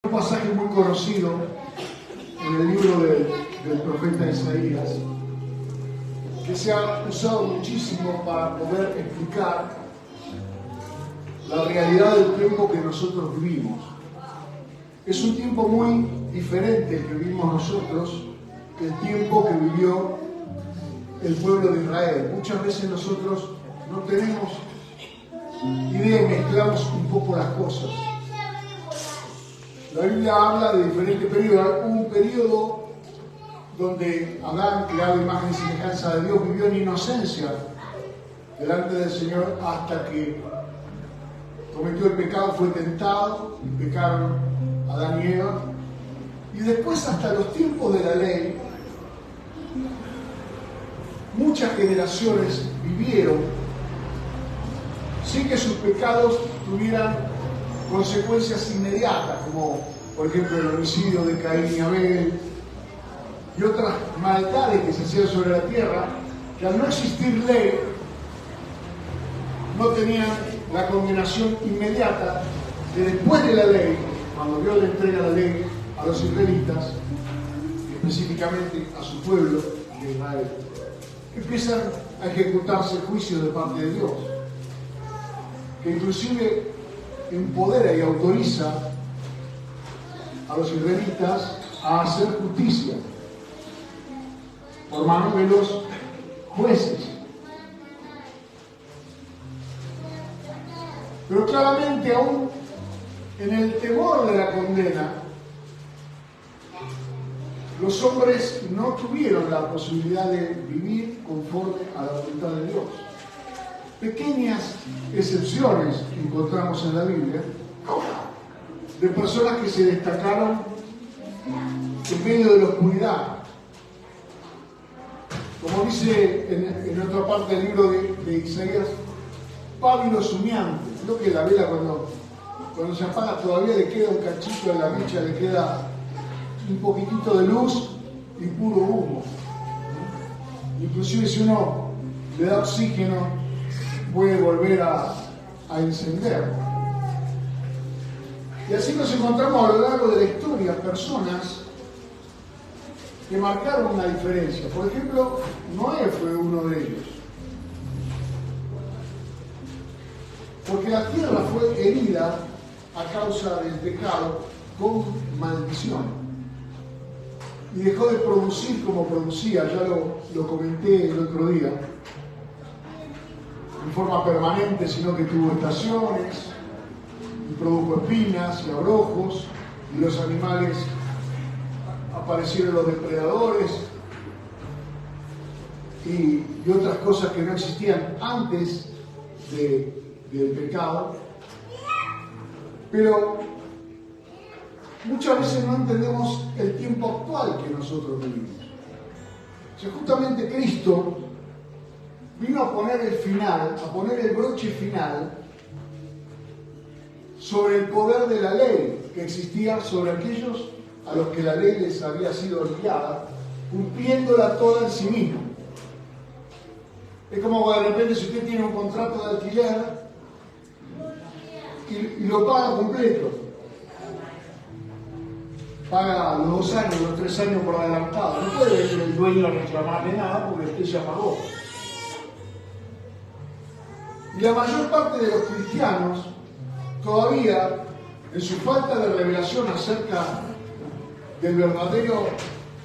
Un pasaje muy conocido en el libro del profeta Isaías, que se ha usado muchísimo para poder explicar la realidad del tiempo que nosotros vivimos. Es un tiempo muy diferente el que vivimos nosotros que el tiempo que vivió el pueblo de Israel. Muchas veces nosotros no tenemos idea y mezclamos un poco las cosas. La Biblia habla de diferentes periodos. Hubo un periodo donde Adán, creado imagen y semejanza de Dios, vivió en inocencia delante del Señor hasta que cometió el pecado, fue tentado, y pecaron Adán y Eva. Y después, hasta los tiempos de la ley, muchas generaciones vivieron sin que sus pecados tuvieran consecuencias inmediatas, como por ejemplo el homicidio de Caín y Abel y otras maldades que se hacían sobre la tierra, que al no existir ley no tenían la condenación inmediata, que después de la ley, cuando Dios le entrega la ley a los israelitas, específicamente a su pueblo de Israel, empiezan a ejecutarse juicios de parte de Dios, que inclusive empodera y autoriza a los israelitas a hacer justicia por mano de los jueces. Pero claramente, aún en el temor de la condena, los hombres no tuvieron la posibilidad de vivir conforme a la voluntad de Dios. Pequeñas excepciones que encontramos en la Biblia de personas que se destacaron en medio de la oscuridad. Como dice en otra parte del libro de Isaías, pábilos humeantes. Creo que la vela cuando se apaga todavía le queda un cachito en la mecha, le queda un poquitito de luz y puro humo. Inclusive si uno le da oxígeno puede volver a encender. Y así nos encontramos a lo largo de la historia personas que marcaron una diferencia. Por ejemplo, Noé fue uno de ellos. Porque la tierra fue herida a causa del pecado con maldición. Y dejó de producir como producía, ya lo comenté el otro día, en forma permanente, sino que tuvo estaciones, y produjo espinas y abrojos, y los animales, aparecieron los depredadores, y otras cosas que no existían antes del pecado. Pero muchas veces no entendemos el tiempo actual que nosotros vivimos. O sea, justamente Cristo vino a poner el broche final sobre el poder de la ley que existía sobre aquellos a los que la ley les había sido enviada, cumpliéndola toda en sí misma. Es como de repente si usted tiene un contrato de alquiler y lo paga completo. Paga los 2 años, los 3 años por adelantado. No puede venir el dueño a reclamarle nada porque usted ya pagó. Y la mayor parte de los cristianos todavía, en su falta de revelación acerca del verdadero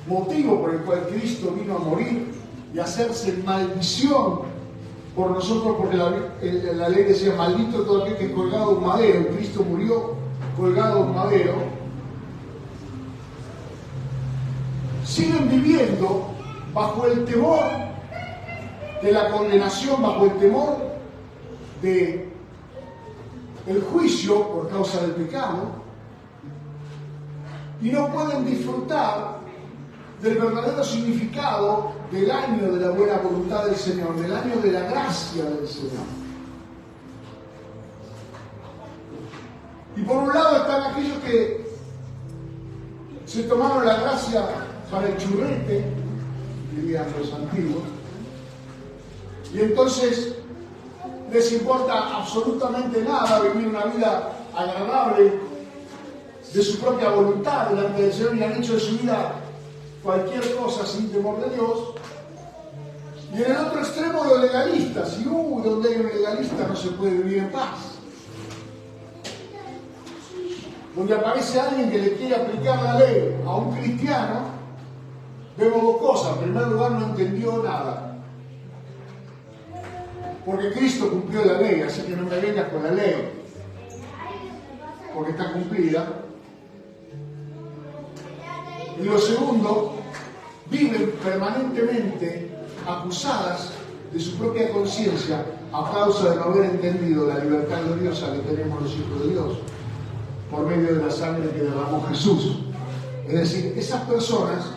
motivo por el cual Cristo vino a morir y hacerse maldición por nosotros, porque la ley decía: maldito todo aquel que es colgado a un madero, y Cristo murió colgado a un madero, siguen viviendo bajo el temor de la condenación, bajo el temor de el juicio por causa del pecado, y no pueden disfrutar del verdadero significado del año de la buena voluntad del Señor, del año de la gracia del Señor. Y por un lado están aquellos que se tomaron la gracia para el churrete, dirían los antiguos, y entonces les importa absolutamente nada vivir una vida agradable de su propia voluntad delante del Señor y han hecho de su vida cualquier cosa sin temor de Dios. Y en el otro extremo los legalistas, y donde hay un legalista no se puede vivir en paz. Donde aparece alguien que le quiere aplicar la ley a un cristiano, vemos dos cosas. En primer lugar, no entendió nada. Porque Cristo cumplió la ley, así que no me vengas con la ley, porque está cumplida. Y lo segundo, viven permanentemente acusadas de su propia conciencia a causa de no haber entendido la libertad gloriosa que tenemos los hijos de Dios por medio de la sangre que derramó Jesús. Es decir, esas personas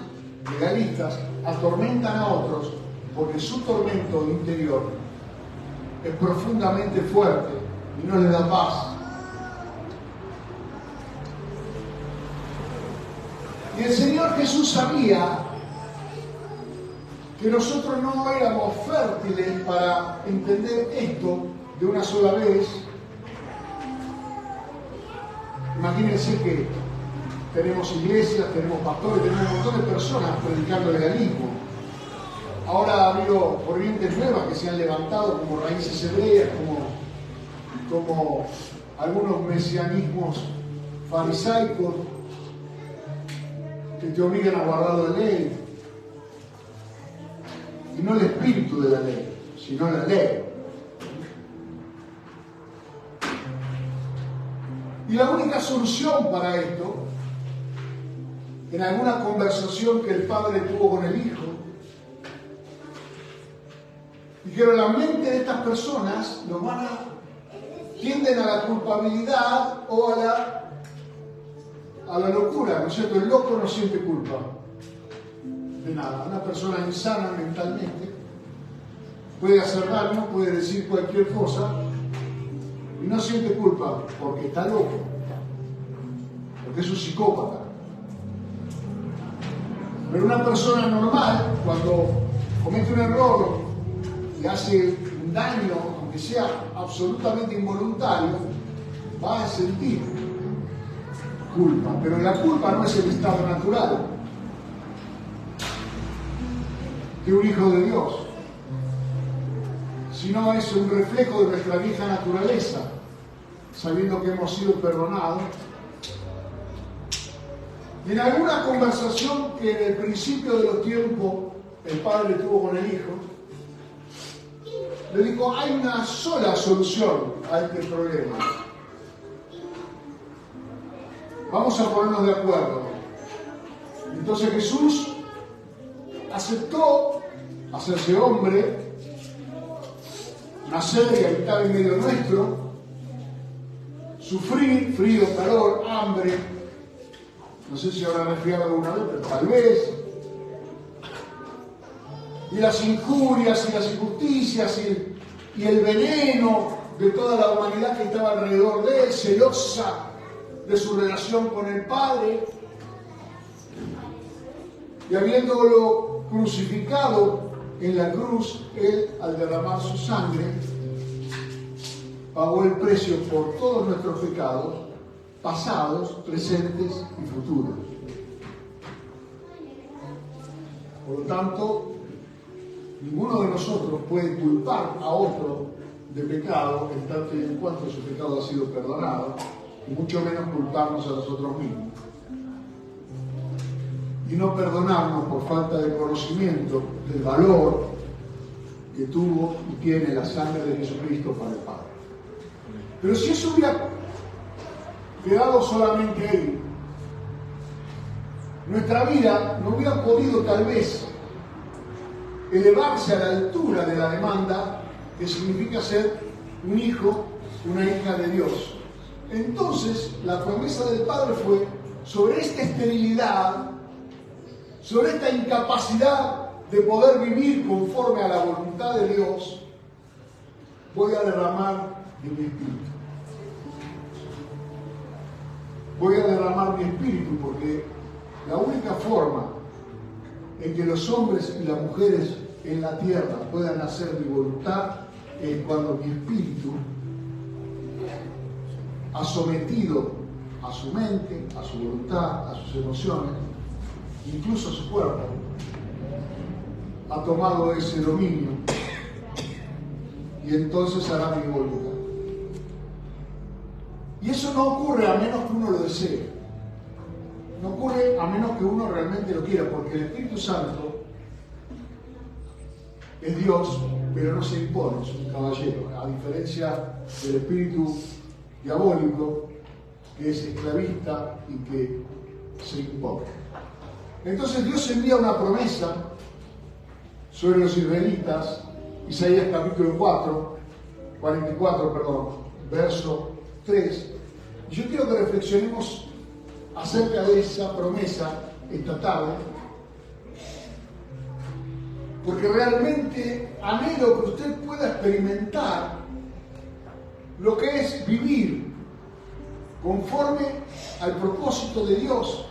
legalistas atormentan a otros porque su tormento interior es profundamente fuerte y no les da paz. Y el Señor Jesús sabía que nosotros no éramos fértiles para entender esto de una sola vez. Imagínense que tenemos iglesias, tenemos pastores, tenemos un montón de personas predicando legalismo. Ahora ha habido corrientes nuevas que se han levantado como raíces hebreas, como algunos mesianismos farisaicos que te obligan a guardar la ley. Y no el espíritu de la ley, sino la ley. Y la única solución para esto, en alguna conversación que el padre tuvo con el hijo, dijeron: la mente de estas personas tienden a la culpabilidad o a la locura, ¿no es cierto? El loco no siente culpa de nada. Una persona insana mentalmente puede hacer daño, puede decir cualquier cosa y no siente culpa porque está loco, porque es un psicópata. Pero una persona normal, cuando comete un error y hace un daño, aunque sea absolutamente involuntario, va a sentir culpa. Pero la culpa no es el estado natural de un hijo de Dios, sino es un reflejo de nuestra vieja naturaleza, sabiendo que hemos sido perdonados. Y en alguna conversación que en el principio de los tiempos el padre tuvo con el hijo, le dijo: hay una sola solución a este problema. Vamos a ponernos de acuerdo. Entonces Jesús aceptó hacerse hombre, nacer y habitar en medio nuestro, sufrir frío, calor, hambre. No sé si habrá resfriado alguna vez, pero tal vez. Y las injurias y las injusticias y el veneno de toda la humanidad que estaba alrededor de él, celosa de su relación con el Padre. Y habiéndolo crucificado en la cruz, él, al derramar su sangre, pagó el precio por todos nuestros pecados, pasados, presentes y futuros. Por lo tanto, ninguno de nosotros puede culpar a otro de pecado en tanto y en cuanto su pecado ha sido perdonado, y mucho menos culparnos a nosotros mismos. Y no perdonarnos por falta de conocimiento del valor que tuvo y tiene la sangre de Jesucristo para el Padre. Pero si eso hubiera quedado solamente ahí, nuestra vida no hubiera podido tal vez elevarse a la altura de la demanda que significa ser un hijo, una hija de Dios. Entonces, la promesa del Padre fue: sobre esta esterilidad, sobre esta incapacidad de poder vivir conforme a la voluntad de Dios, voy a derramar de mi espíritu. Voy a derramar mi espíritu, porque la única forma en que los hombres y las mujeres en la tierra puedan hacer mi voluntad es cuando mi espíritu ha sometido a su mente, a su voluntad, a sus emociones, incluso a su cuerpo. Ha tomado ese dominio y entonces hará mi voluntad. Y eso no ocurre a menos que uno lo desee. No ocurre a menos que uno realmente lo quiera, porque el Espíritu Santo es Dios, pero no se impone, es un caballero, a diferencia del espíritu diabólico, que es esclavista y que se impone. Entonces Dios envía una promesa sobre los israelitas, Isaías capítulo 44, verso 3. Y yo quiero que reflexionemos acerca de esa promesa esta tarde, porque realmente anhelo que usted pueda experimentar lo que es vivir conforme al propósito de Dios.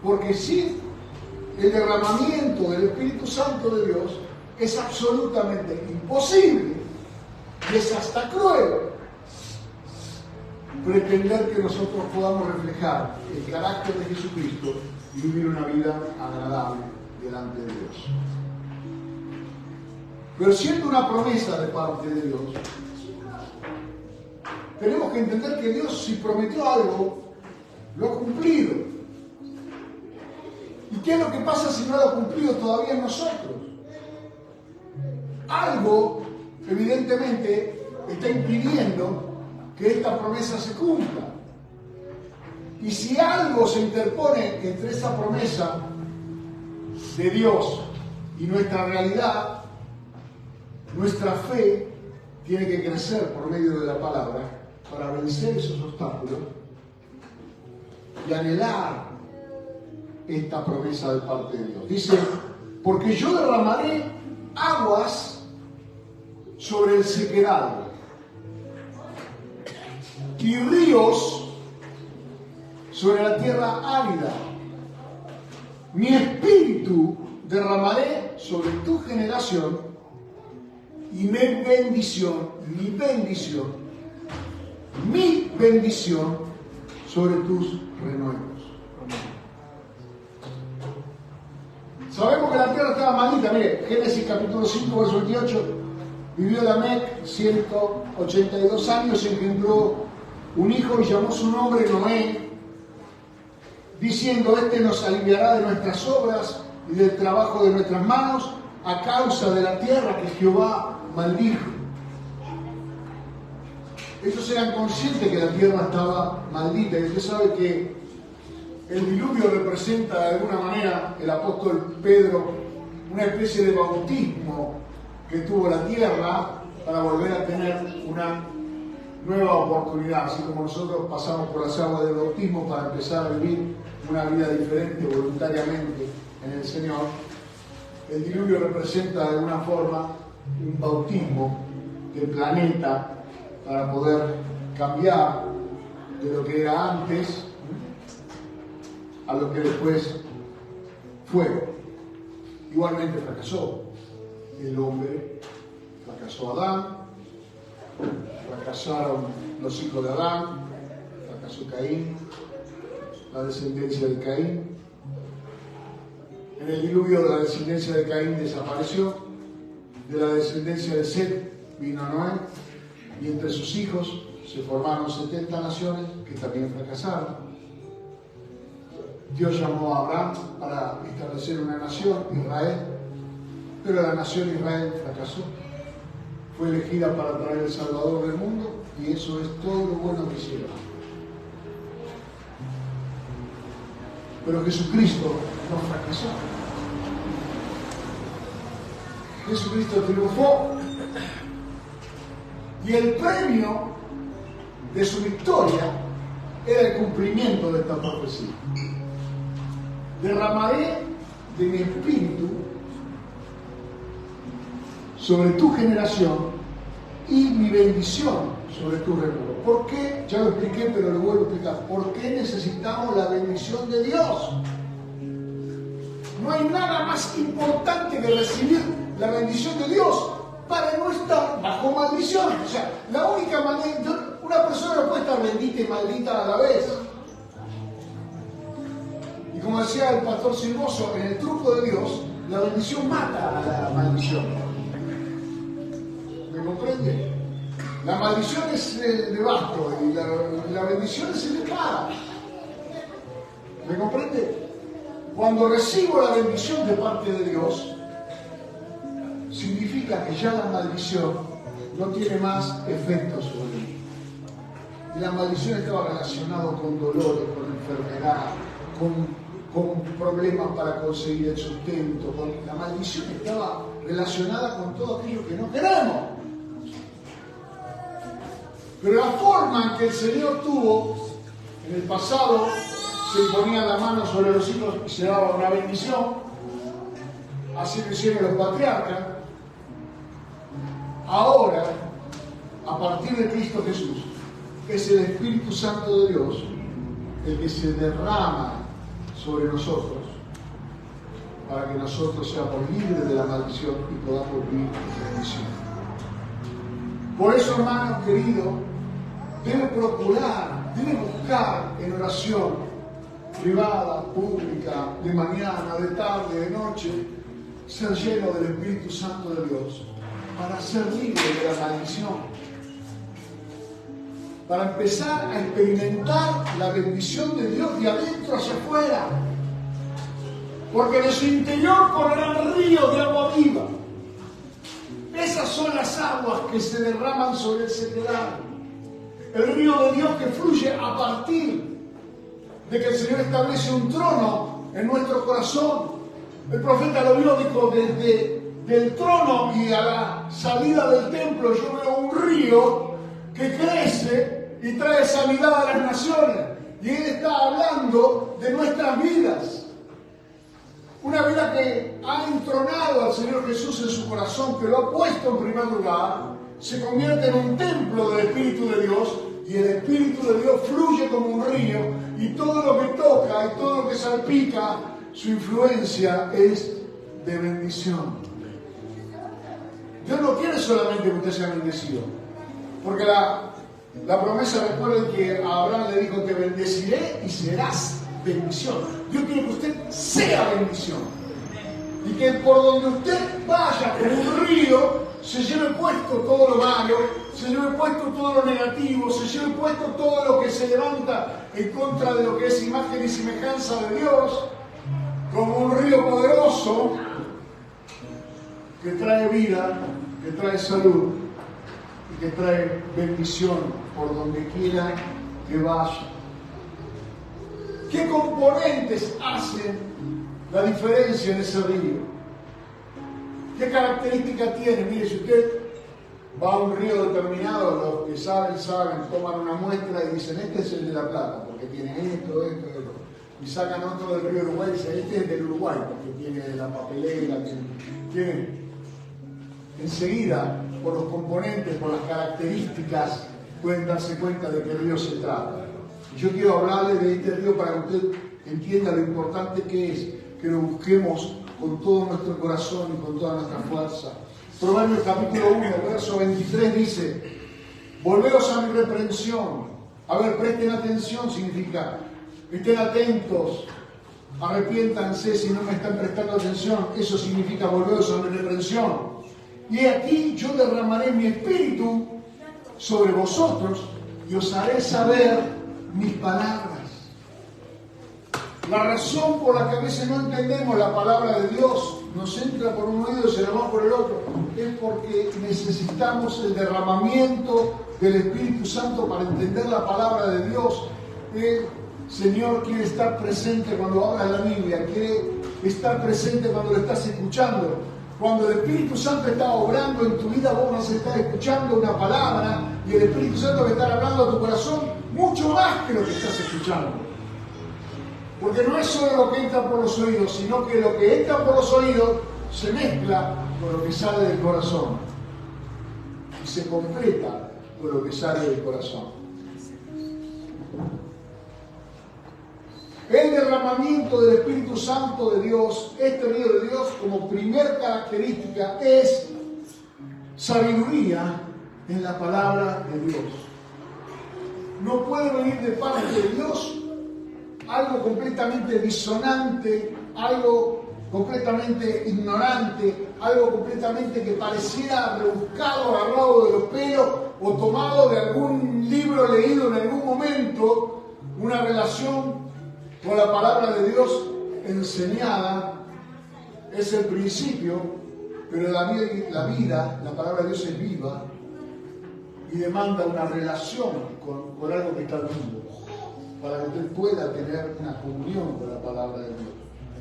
Porque sin el derramamiento del Espíritu Santo de Dios es absolutamente imposible y es hasta cruel pretender que nosotros podamos reflejar el carácter de Jesucristo y vivir una vida agradable delante de Dios. Pero siendo una promesa de parte de Dios, tenemos que entender que Dios, si prometió algo, lo ha cumplido. ¿Y qué es lo que pasa si no lo ha cumplido todavía en nosotros? Algo, evidentemente, está impidiendo que esta promesa se cumpla. Y si algo se interpone entre esa promesa de Dios y nuestra realidad, nuestra fe tiene que crecer por medio de la palabra para vencer esos obstáculos y anhelar esta promesa de parte de Dios. Dice, porque yo derramaré aguas sobre el sequedal y ríos sobre la tierra árida. Mi espíritu derramaré sobre tu generación y mi bendición sobre tus renuevos. Sabemos que la tierra estaba maldita. Mire, Génesis capítulo 5, verso 28. Vivió Lamec 182 años, engendró un hijo y llamó su nombre Noé, diciendo, este nos aliviará de nuestras obras y del trabajo de nuestras manos a causa de la tierra que Jehová maldijo. Ellos eran conscientes que la tierra estaba maldita, y usted sabe que el diluvio representa de alguna manera, el apóstol Pedro, una especie de bautismo que tuvo la tierra para volver a tener una nueva oportunidad, así como nosotros pasamos por las aguas del bautismo para empezar a vivir una vida diferente voluntariamente en el Señor. El diluvio representa de alguna forma un bautismo del planeta para poder cambiar de lo que era antes a lo que después fue. Igualmente fracasó el hombre, fracasó Adán, fracasaron los hijos de Adán, fracasó Caín, la descendencia de Caín. En el diluvio la descendencia de Caín desapareció, de la descendencia de Set vino Noé, y entre sus hijos se formaron 70 naciones que también fracasaron. Dios llamó a Abraham para establecer una nación, Israel, pero la nación Israel fracasó. Fue elegida para traer el Salvador del mundo y eso es todo lo bueno que hicieron. Pero Jesucristo no fracasó. Jesucristo triunfó y el premio de su victoria era el cumplimiento de esta profecía. Derramaré de mi espíritu sobre tu generación y mi bendición sobre tu renuevo. ¿Por qué? Ya lo expliqué, pero lo vuelvo a explicar. ¿Por qué necesitamos la bendición de Dios? No hay nada más importante que recibir la bendición de Dios para no estar bajo maldición. O sea, la única manera, una persona no puede estar bendita bendita y maldita a la vez. Y como decía el pastor Silvoso, en el truco de Dios, la bendición mata a la maldición. ¿Me comprende? La maldición es de basto y la bendición es elevada. ¿Me comprende? Cuando recibo la bendición de parte de Dios, significa que ya la maldición no tiene más efecto sobre mí. Y la maldición estaba relacionada con dolores, con enfermedad, con problemas para conseguir el sustento. La maldición estaba relacionada con todo aquello que no queremos. Pero la forma en que el Señor tuvo en el pasado, se imponía la mano sobre los hijos y se daba una bendición. Así lo hicieron los patriarcas. Ahora, a partir de Cristo Jesús, es el Espíritu Santo de Dios el que se derrama sobre nosotros para que nosotros seamos libres de la maldición y podamos vivir en bendición. Por eso, hermano querido, debe procurar, debe buscar en oración privada, pública, de mañana, de tarde, de noche, ser lleno del Espíritu Santo de Dios para ser libre de la maldición, para empezar a experimentar la bendición de Dios de adentro hacia afuera, porque de su interior correrán ríos de agua viva. Esas son las aguas que se derraman sobre el sequedal, el río de Dios que fluye a partir de que el Señor establece un trono en nuestro corazón. El profeta lo vio, dijo, desde el trono y a la salida del templo yo veo un río que crece y trae sanidad a las naciones. Y Él está hablando de nuestras vidas. Una vida que ha entronado al Señor Jesús en su corazón, que lo ha puesto en primer lugar, se convierte en un templo del Espíritu de Dios, y el Espíritu de Dios fluye como un río, y todo lo que toca y todo lo que salpica, su influencia es de bendición. Dios no quiere solamente que usted sea bendecido, porque la promesa, recuerden que a Abraham le dijo: te bendeciré y serás bendición. Dios quiere que usted sea bendición, y que por donde usted vaya como un río, se lleve puesto todo lo malo, se lleve puesto todo lo negativo, se lleve puesto todo lo que se levanta en contra de lo que es imagen y semejanza de Dios, como un río poderoso que trae vida, que trae salud y que trae bendición por donde quiera que vaya. ¿Qué componentes hacen la diferencia en ese río? ¿Qué características tiene? Mire, si usted va a un río determinado, los que saben, toman una muestra y dicen: este es el de La Plata, porque tiene esto. Y sacan otro del río Uruguay y dicen: este es del Uruguay, porque tiene la papelera, tiene. Enseguida, por los componentes, por las características, pueden darse cuenta de qué río se trata. Y yo quiero hablarle de este río para que usted entienda lo importante que es que lo busquemos con todo nuestro corazón y con toda nuestra fuerza. Proverbios capítulo 1, verso 23 dice: volveos a mi reprensión. A ver, presten atención, significa: estén atentos, arrepiéntanse si no me están prestando atención. Eso significa: volveos a mi reprensión. Y aquí yo derramaré mi espíritu sobre vosotros y os haré saber mis palabras. La razón por la que a veces no entendemos la palabra de Dios, nos entra por un oído y se nos va por el otro, es porque necesitamos el derramamiento del Espíritu Santo para entender la palabra de Dios. El Señor quiere estar presente cuando hablas la Biblia, quiere estar presente cuando lo estás escuchando. Cuando el Espíritu Santo está obrando en tu vida, vos vas a estar escuchando una palabra y el Espíritu Santo va a estar hablando a tu corazón mucho más que lo que estás escuchando. Porque no es solo lo que entra por los oídos, sino que lo que entra por los oídos se mezcla con lo que sale del corazón y se completa con lo que sale del corazón. El derramamiento del Espíritu Santo de Dios, este río de Dios, como primer característica, es sabiduría en la palabra de Dios. no puede venir de parte de Dios algo completamente disonante, algo completamente ignorante, algo completamente que pareciera rebuscado, agarrado de los pelos o tomado de algún libro leído en algún momento, una relación con la palabra de Dios enseñada es el principio, pero la palabra de Dios es viva y demanda una relación con algo que está vivo, para que usted pueda tener una comunión con la palabra de Dios,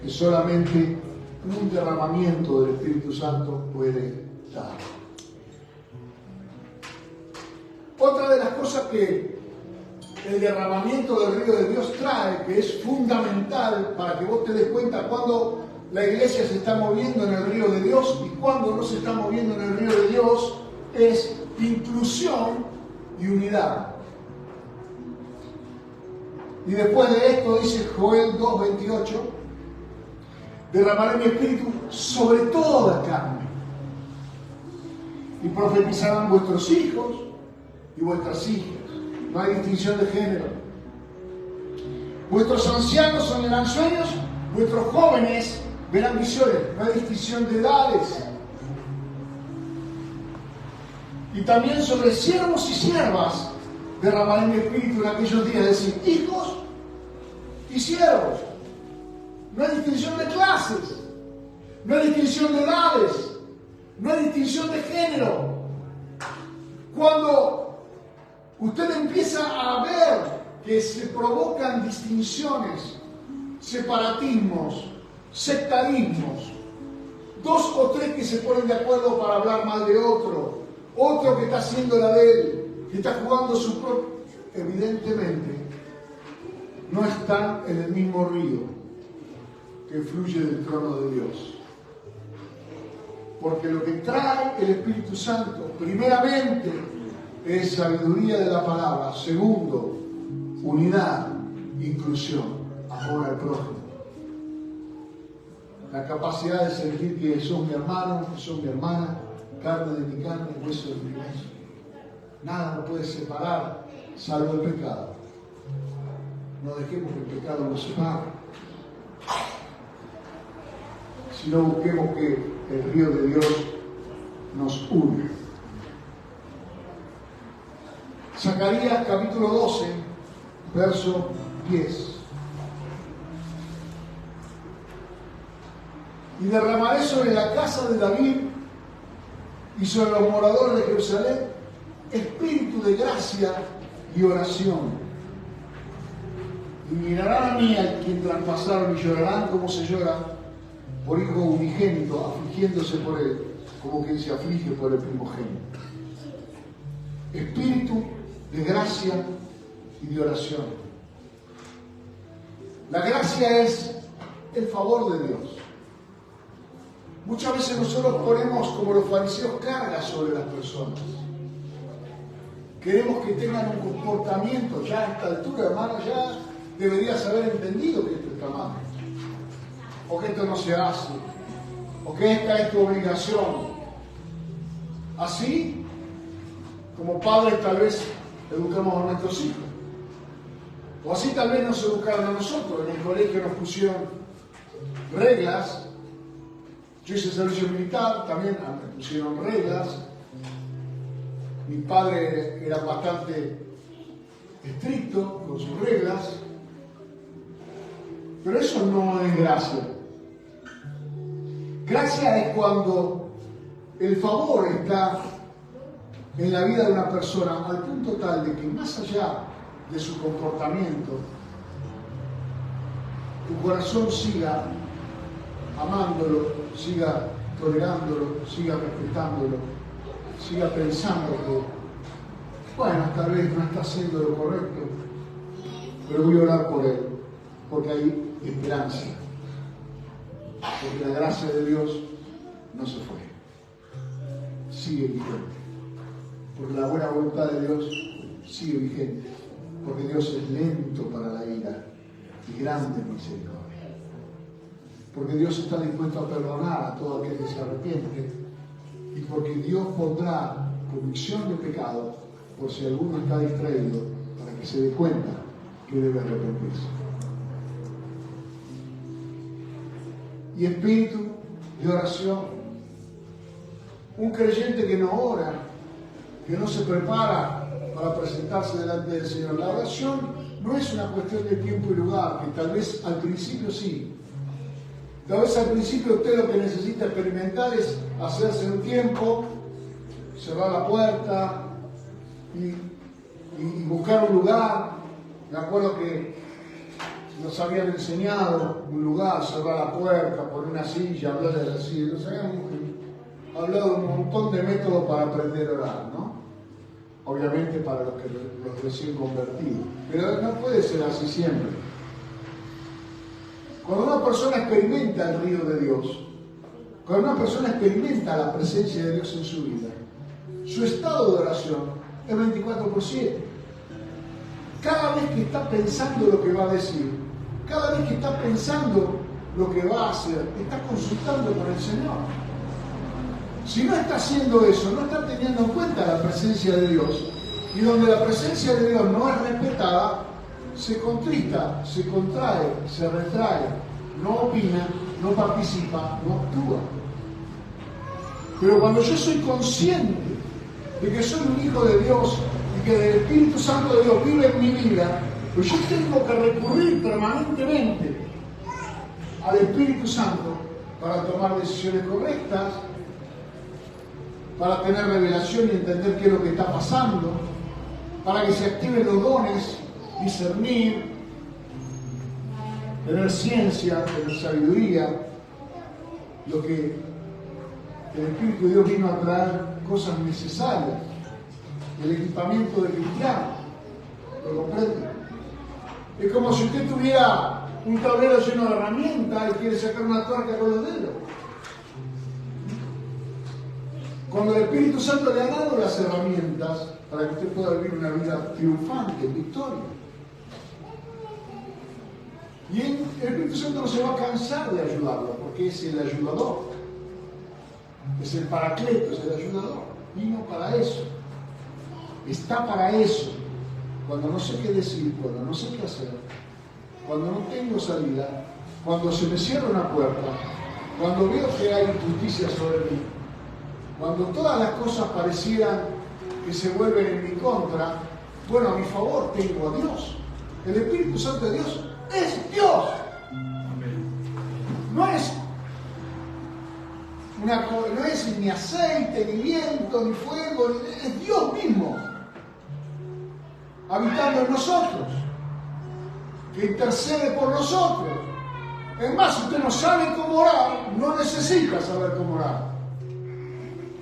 que solamente un derramamiento del Espíritu Santo puede dar. Otra de las cosas que el derramamiento del río de Dios trae, que es fundamental para que vos te des cuenta cuando la iglesia se está moviendo en el río de Dios y cuando no se está moviendo en el río de Dios, es inclusión y unidad. Y después de esto dice Joel 2:28, derramaré mi espíritu sobre toda carne y profetizarán vuestros hijos y vuestras hijas. No hay distinción de género. Vuestros ancianos soñarán sueños, vuestros jóvenes verán visiones. No hay distinción de edades. Y también sobre siervos y siervas derramaré mi espíritu en aquellos días, es decir, hijos y siervos. No hay distinción de clases, no hay distinción de edades, no hay distinción de género. Cuando usted empieza a ver que se provocan distinciones, separatismos, sectarismos, dos o tres que se ponen de acuerdo para hablar mal de otro que está haciendo la de él, que está jugando su propio, evidentemente no están en el mismo río que fluye del trono de Dios. Porque lo que trae el Espíritu Santo, primeramente, es sabiduría de la palabra. Segundo, unidad, inclusión, amor al prójimo. La capacidad de sentir que sos mi hermano, que sos mi hermana, carne de mi carne, hueso de mi hueso. Nada nos puede separar, salvo el pecado. No dejemos que el pecado nos separe, sino busquemos que el río de Dios nos une. Zacarías capítulo 12, verso 10. Y derramaré sobre la casa de David y sobre los moradores de Jerusalén espíritu de gracia y oración. Y mirarán a mí a quien traspasaron y llorarán como se llora por hijo unigénito, afligiéndose por él, como quien se aflige por el primogénito. Espíritu de gracia y de oración. La gracia es el favor de Dios. Muchas veces nosotros ponemos, como los fariseos, cargas sobre las personas. Queremos que tengan un comportamiento, ya a esta altura, hermano, ya deberías haber entendido que esto está mal, o que esto no se hace, o que esta es tu obligación. Así, como padres tal vez educamos a nuestros hijos, o así tal vez nos educaron a nosotros. En el colegio nos pusieron reglas. Yo hice servicio militar, también me pusieron reglas. Mi padre era bastante estricto con sus reglas, pero eso no es gracia. Gracia es cuando el favor está en la vida de una persona al punto tal de que más allá de su comportamiento, tu corazón siga amándolo, siga tolerándolo, siga respetándolo, siga pensando que, bueno, tal vez no está haciendo lo correcto, pero voy a orar por él, porque hay esperanza, porque la gracia de Dios no se fue, sigue vigente, porque la buena voluntad de Dios sigue vigente, porque Dios es lento para la ira y grande en misericordia. Porque Dios está dispuesto a perdonar a todo aquel que se arrepiente y porque Dios pondrá convicción de pecado por si alguno está distraído para que que se dé cuenta que debe arrepentirse. Y espíritu de oración. Un creyente que no ora, que no se prepara para presentarse delante del Señor. La oración no es una cuestión de tiempo y lugar, que tal vez al principio sí. Tal vez al principio usted lo que necesita experimentar es hacerse un tiempo, cerrar la puerta y buscar un lugar. Me acuerdo que nos habían enseñado un lugar, cerrar la puerta, poner una silla, hablar de la silla. Nos habían hablado un montón de métodos para aprender a orar, ¿no? Obviamente para los recién convertidos. Pero no puede ser así siempre. Cuando una persona experimenta el río de Dios, cuando una persona experimenta la presencia de Dios en su vida, su estado de oración es 24/7. Cada vez que está pensando lo que va a decir, cada vez que está pensando lo que va a hacer, está consultando con el Señor. Si no está haciendo eso, no está teniendo en cuenta la presencia de Dios, y donde la presencia de Dios no es respetada, se contrista, se contrae, se retrae, no opina, no participa, no actúa. Pero cuando yo soy consciente de que soy un hijo de Dios y que el Espíritu Santo de Dios vive en mi vida, pues yo tengo que recurrir permanentemente al Espíritu Santo para tomar decisiones correctas, para tener revelación y entender qué es lo que está pasando, para que se activen los dones, discernir, tener ciencia, tener sabiduría, lo que el Espíritu de Dios vino a traer cosas necesarias, el equipamiento del cristiano. ¿Lo comprende? Es como si usted tuviera un tablero lleno de herramientas y quiere sacar una tuerca con los dedos. Cuando el Espíritu Santo le ha dado las herramientas para que usted pueda vivir una vida triunfante, en victoria. Y el Espíritu Santo no se va a cansar de ayudarlo, porque es el ayudador. Es el paracleto, es el ayudador. Vino para eso. Está para eso. Cuando no sé qué decir, cuando no sé qué hacer, cuando no tengo salida, cuando se me cierra una puerta, cuando veo que hay injusticia sobre mí, cuando todas las cosas parecieran que se vuelven en mi contra, bueno, a mi favor tengo a Dios. El Espíritu Santo de Dios es Dios. No es ni aceite, ni viento, ni fuego, es Dios mismo habitando en nosotros, que intercede por nosotros. Es más, si usted no sabe cómo orar, no necesita saber cómo orar.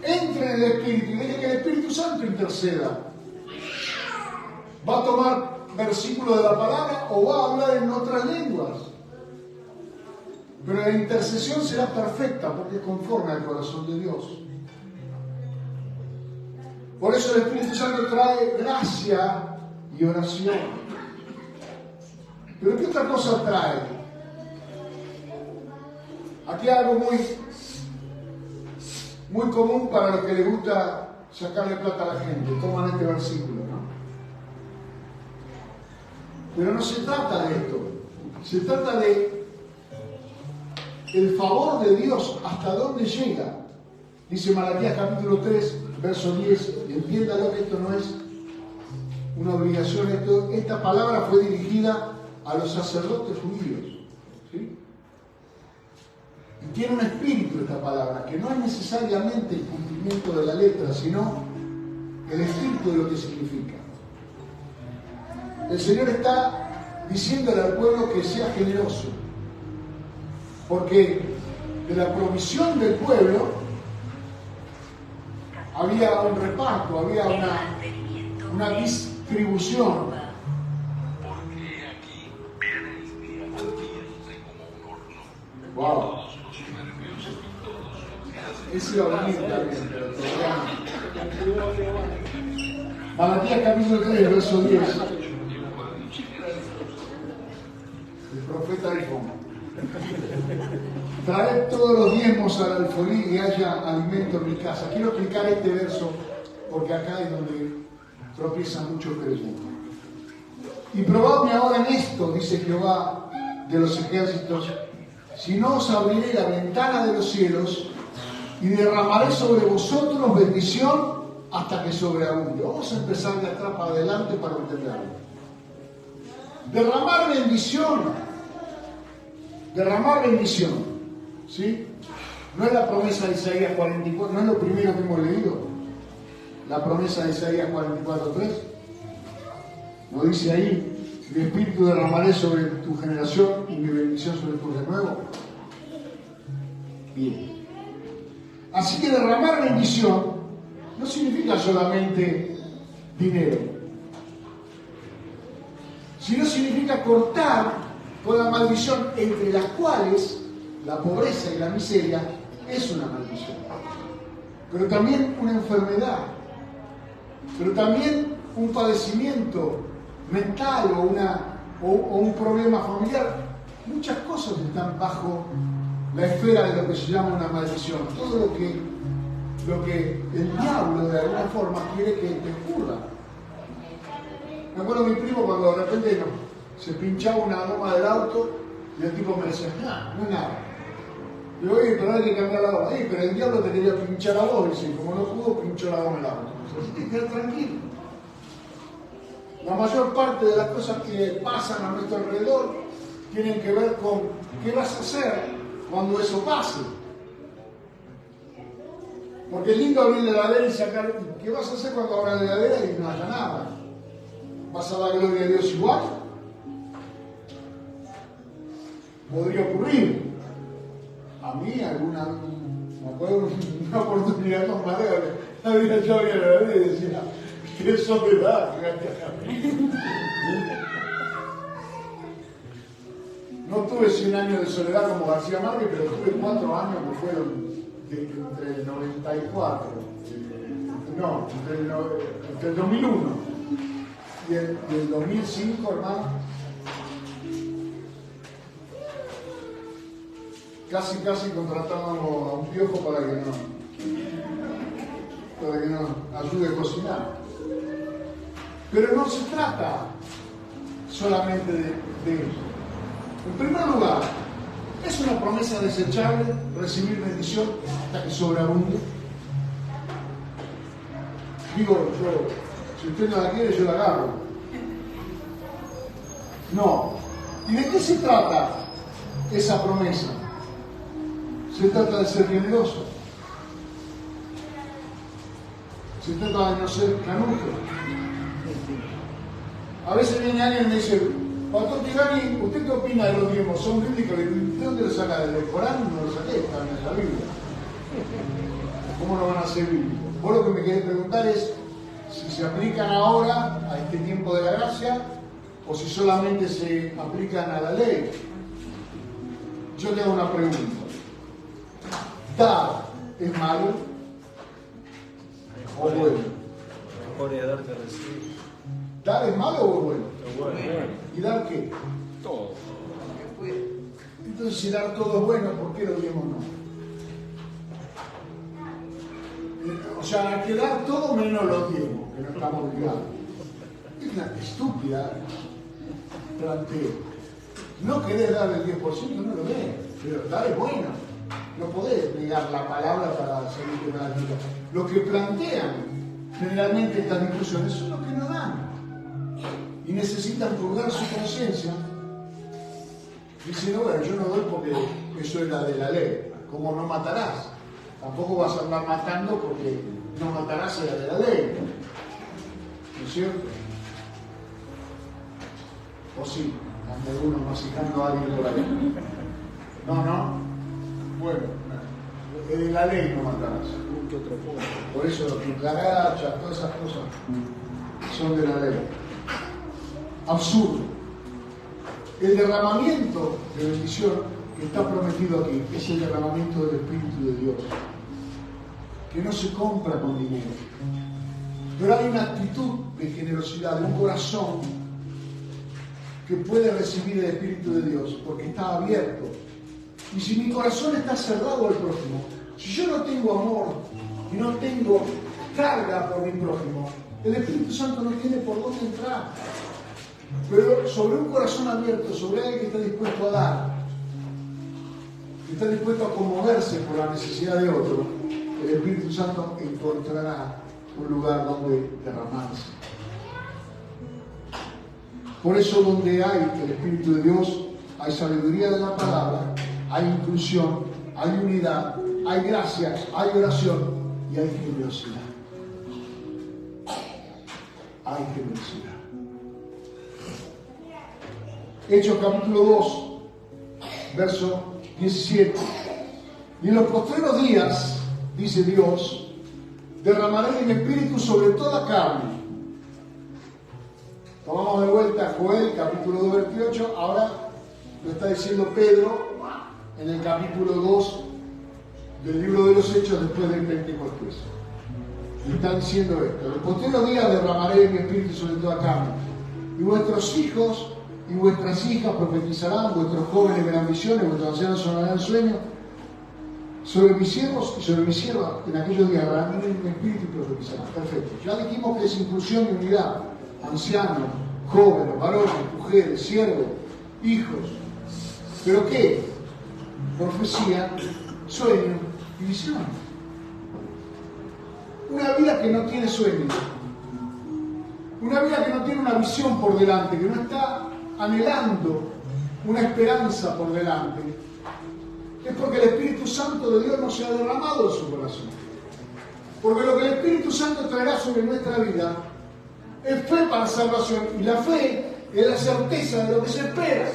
Entre en el Espíritu y deje que el Espíritu Santo interceda. Va a tomar versículos de la palabra o va a hablar en otras lenguas. Pero la intercesión será perfecta porque es conforme al corazón de Dios. Por eso el Espíritu Santo trae gracia y oración. Pero ¿qué otra cosa trae? Aquí hay algo muy común para los que les gusta sacarle plata a la gente. Toman este versículo, ¿no? Pero no se trata de esto. Se trata de el favor de Dios, hasta dónde llega. Dice Malaquías capítulo 3, verso 10. Entiéndalo que esto no es una obligación. Esta palabra fue dirigida a los sacerdotes judíos. ¿Sí? Y tiene un espíritu esta palabra, que no es necesariamente el cumplimiento de la letra, sino el espíritu de lo que significa. El Señor está diciéndole al pueblo que sea generoso, porque de la provisión del pueblo había un reparto, había una distribución. Wow. Ese iba a venir también, pero todavía no. Malaquías capítulo 3, verso 10. El profeta dijo: traed todos los diezmos al alfolí y haya alimento en mi casa. Quiero explicar este verso porque acá es donde tropiezan muchos creyentes. Y probadme ahora en esto, dice Jehová de los ejércitos, si no os abriré la ventana de los cielos y derramaré sobre vosotros bendición hasta que sobreabunde. Vamos a empezar de atrás para adelante para entenderlo. Derramar bendición, ¿sí? No es la promesa de Isaías 44, no es lo primero que hemos leído. La promesa de Isaías 44:3. ¿No dice ahí? Mi espíritu derramaré sobre tu generación y mi bendición sobre tu renuevo. Bien. Así que derramar bendición no significa solamente dinero, sino significa cortar con la maldición, entre las cuales la pobreza y la miseria es una maldición, pero también una enfermedad, pero también un padecimiento mental o un problema familiar. Muchas cosas están bajo la esfera de lo que se llama una maldición. Todo lo que el diablo de alguna forma quiere que te ocurra. Me acuerdo de mi primo cuando de repente se pinchaba una goma del auto y el tipo me decía, no es nada. Digo, oye, pero hay que cambiar la goma. Pero el diablo te quería pinchar a vos. Y como no pudo, pinchó la goma del auto. Así que quedar tranquilo. La mayor parte de las cosas que pasan a nuestro alrededor tienen que ver con qué vas a hacer cuando eso pase. Porque es lindo abrir la heladera y sacar. ¿Qué vas a hacer cuando abras la heladera y no haya nada? ¿Vas a dar gloria a Dios igual? Podría ocurrir. A mí, me acuerdo una oportunidad con Mateo, yo abría la heladera y decía, qué soledad, no tuve 100 años de soledad como García Márquez, pero tuve 4 años que fueron entre el 94, entre el 2001 y el 2005, hermano. Casi contratábamos a un piojo para que nos ayude a cocinar. Pero no se trata solamente de eso. En primer lugar, es una promesa desechable recibir bendición hasta que sobreabunde. Digo, si usted no la quiere, yo la agarro. No. ¿Y de qué se trata esa promesa? Se trata de ser generoso. Se trata de no ser canuto. A veces viene alguien y me dice, Pastor Tigani, ¿usted qué opina de los diezmos? ¿Son bíblicos? ¿De dónde lo saca? ¿Del Corán? No lo saqué, están en la Biblia. ¿Cómo no van a ser bíblicos? Vos lo que me querés preguntar es si se aplican ahora, a este tiempo de la gracia, o si solamente se aplican a la ley. Yo te hago una pregunta. ¿Dar es malo o bueno? Mejor es dar que recibir. ¿Dar es malo o bueno? Bueno. ¿Y dar qué? Todo. Entonces, si dar todo es bueno, ¿por qué lo diezmos no? O sea, hay que dar todo menos los diezmos, que no estamos obligados. Es una estúpida planteo. No querés dar el 10%, no lo des, pero dar es bueno. No podés negar la palabra para salirte de la vida. Lo que plantean generalmente estas discusiones son los que no dan. Y necesitan purgar su conciencia diciendo, bueno, yo no doy porque eso es la de la ley. Como no matarás. Tampoco vas a andar matando porque no matarás es la de la ley. ¿No es cierto? O sí, ande uno masicando a alguien por ahí. No. Bueno, es de la ley no matarás. Por eso los cucarachas, todas esas cosas son de la ley. Absurdo. El derramamiento de bendición que está prometido aquí es el derramamiento del Espíritu de Dios, que no se compra con dinero. Pero hay una actitud de generosidad, de un corazón que puede recibir el Espíritu de Dios porque está abierto. Y si mi corazón está cerrado al prójimo, si yo no tengo amor y no tengo carga por mi prójimo, el Espíritu Santo no tiene por dónde entrar. Pero sobre un corazón abierto, sobre alguien que está dispuesto a dar, que está dispuesto a conmoverse por la necesidad de otro, el Espíritu Santo encontrará un lugar donde derramarse. Por eso, donde hay el Espíritu de Dios, hay sabiduría de la palabra, hay inclusión, hay unidad, hay gracia, hay oración y hay generosidad. Hay generosidad. Hechos capítulo 2, verso 17. Y en los postreros días, dice Dios, derramaré de mi espíritu sobre toda carne. Tomamos de vuelta Joel, capítulo 2, 28. Ahora lo está diciendo Pedro en el capítulo 2 del libro de los Hechos después del Pentecostés. Y está diciendo esto: en los postreros días derramaré de mi espíritu sobre toda carne. Y vuestros hijos y vuestras hijas profetizarán, vuestros jóvenes verán visiones, vuestros ancianos sonarán sueños. Sobre mis siervos y sobre mis siervas en aquellos días derramaré mi espíritu y profetizarán. Perfecto. Ya dijimos que es inclusión y unidad. Ancianos, jóvenes, varones, mujeres, siervos, hijos. ¿Pero qué? Profecía, sueño y visión. Una vida que no tiene sueños, una vida que no tiene una visión por delante, que no está anhelando una esperanza por delante, es porque el Espíritu Santo de Dios no se ha derramado en su corazón. Porque lo que el Espíritu Santo traerá sobre nuestra vida es fe para salvación, y la fe es la certeza de lo que se espera.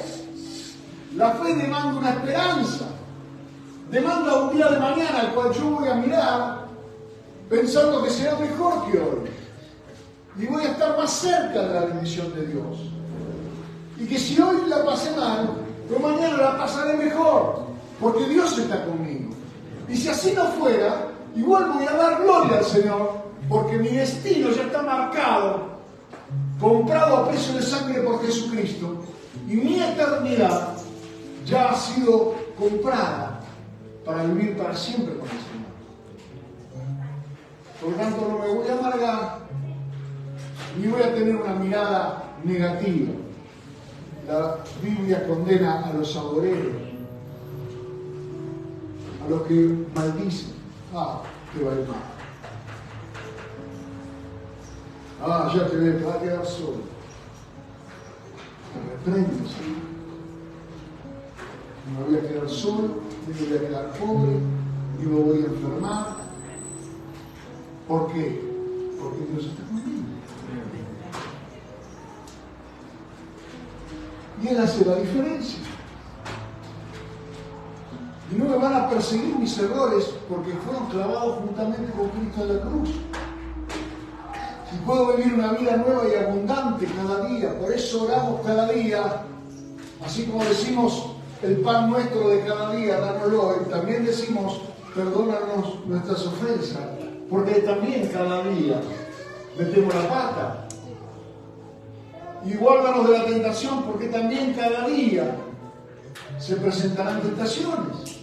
La fe demanda una esperanza, demanda un día de mañana al cual yo voy a mirar pensando que será mejor que hoy y voy a estar más cerca de la bendición de Dios, y que si hoy la pasé mal, pero mañana la pasaré mejor porque Dios está conmigo. Y si así no fuera, igual voy a dar gloria al Señor, porque mi destino ya está marcado, comprado a precio de sangre por Jesucristo, y mi eternidad ya ha sido comprada para vivir para siempre con el Señor. Por lo tanto, no me voy a amargar ni voy a tener una mirada negativa. La Biblia condena a los agoreros, a los que maldicen. Qué vale mal. Ya te ves, te vas a quedar solo. Te reprendes. No me voy a quedar solo, ni me voy a quedar pobre, ni me voy a enfermar. ¿Por qué? Porque Dios está conmigo. Y Él hace la diferencia. Y no me van a perseguir mis errores porque fueron clavados juntamente con Cristo en la cruz. Y puedo vivir una vida nueva y abundante cada día. Por eso oramos cada día, así como decimos el pan nuestro de cada día, dánoslo hoy, también decimos perdónanos nuestras ofensas, porque también cada día metemos la pata. Y guárdanos de la tentación, porque también cada día se presentarán tentaciones.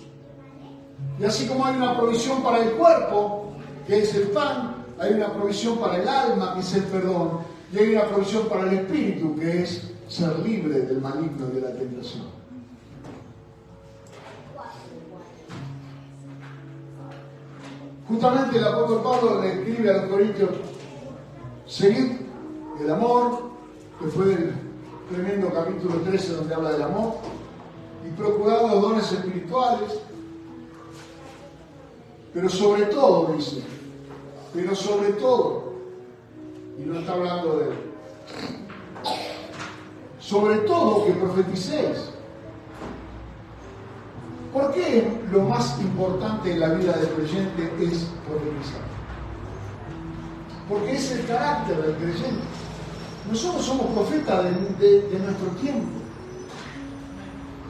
Y así como hay una provisión para el cuerpo, que es el pan, hay una provisión para el alma, que es el perdón, y hay una provisión para el espíritu, que es ser libre del maligno y de la tentación. Justamente el apóstol Pablo le escribe a los Corintios: seguid el amor, que fue el tremendo capítulo 13 donde habla del amor, y procurad los dones espirituales, pero sobre todo, dice, pero sobre todo, y no está hablando de él, sobre todo que profeticéis. ¿Por qué lo más importante en la vida del creyente es profetizar? Porque es el carácter del creyente. Nosotros somos profetas de nuestro tiempo.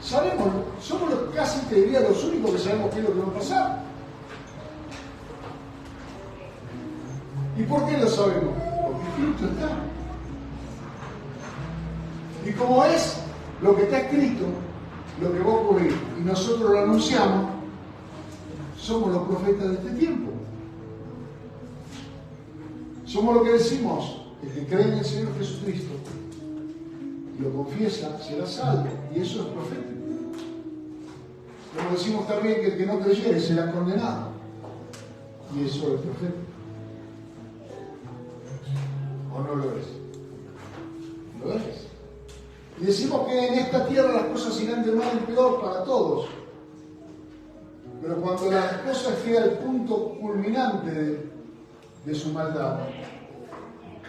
Sabemos, somos casi te diría los únicos que sabemos qué es lo que va a pasar. ¿Y por qué lo sabemos? Porque escrito está. Y como es lo que está escrito, lo que va a ocurrir, y nosotros lo anunciamos, somos los profetas de este tiempo. Somos lo que decimos: el que cree en el Señor Jesucristo y lo confiesa, será salvo. Y eso es profético. Como decimos también que el que no creyere será condenado. Y eso es profético. ¿O no lo es? Lo es. Y decimos que en esta tierra las cosas irán de mal en peor para todos. Pero cuando la cosa esté al punto culminante de su maldad,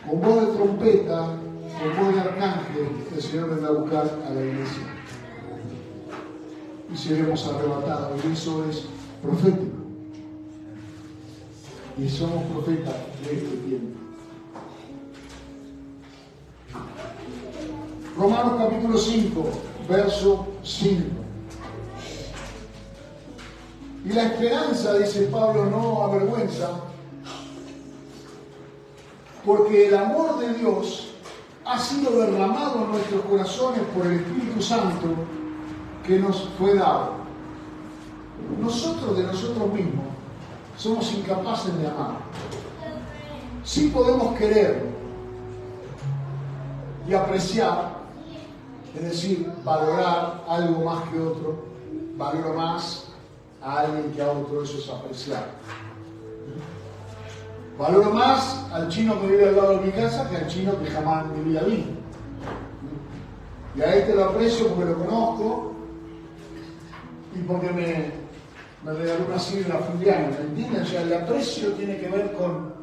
con voz de trompeta, con voz de arcángel, el Señor vendrá a buscar a la iglesia. Y seremos arrebatados. Y eso es profético. Y somos profetas de este tiempo. Romanos capítulo 5, verso 5. Y la esperanza, dice Pablo, no avergüenza, porque el amor de Dios ha sido derramado en nuestros corazones por el Espíritu Santo que nos fue dado. Nosotros de nosotros mismos somos incapaces de amar. Sí podemos querer y apreciar, es decir, valorar algo más que otro. Valoro más a alguien que a otro, eso es apreciar. Valoro más al chino que vive al lado de mi casa que al chino que jamás en mi vida vi. Y a este lo aprecio porque lo conozco y porque me regaló una sidra a fin de año, ¿me entienden? O sea, el aprecio tiene que ver con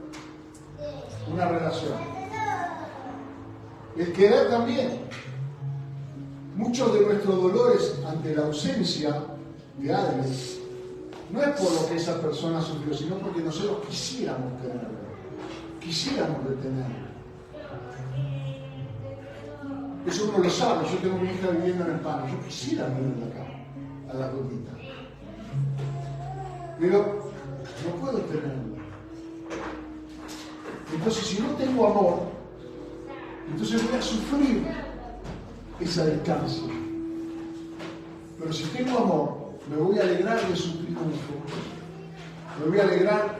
una relación. El querer también. Muchos de nuestros dolores ante la ausencia de alguien no es por lo que esa persona sufrió, sino porque nosotros quisiéramos tenerlo, quisiéramos retenerlo. Eso uno lo sabe. Yo tengo mi hija viviendo en España, yo quisiera venirla acá, a la rotita. Pero no puedo tenerlo. Entonces, si no tengo amor, entonces voy a sufrir esa distancia. Pero si tengo amor, me voy a alegrar de su triunfo. Me voy a alegrar